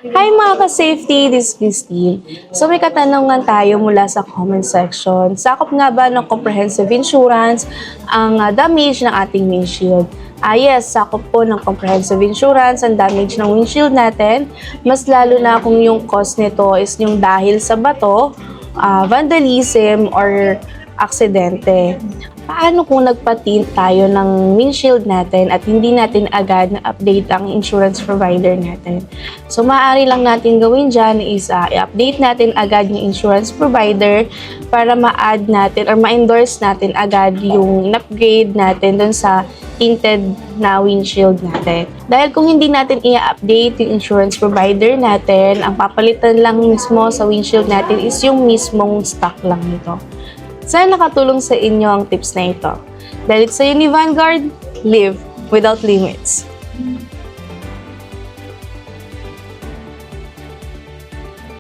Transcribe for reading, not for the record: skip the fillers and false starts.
Hi mga ka-safety, this is Christine. So may katanungan tayo mula sa comment section. Sakop nga ba ng comprehensive insurance ang damage ng ating windshield? Yes, sakop po ng comprehensive insurance ang damage ng windshield natin. Mas lalo na kung yung cause nito is yung dahil sa bato, vandalism, or aksidente. Paano kung nagpa-tint tayo ng windshield natin at hindi natin agad na-update ang insurance provider natin? So, maaari lang natin gawin dyan is i-update natin agad yung insurance provider para ma-add natin or ma-endorse natin agad yung upgrade natin dun sa tinted na windshield natin. Dahil kung hindi natin i-update yung insurance provider natin, ang papalitan lang mismo sa windshield natin is yung mismong stock lang nito. Sana nakatulong sa inyo ang tips na ito. Dahil sa Uni Vanguard, live without limits.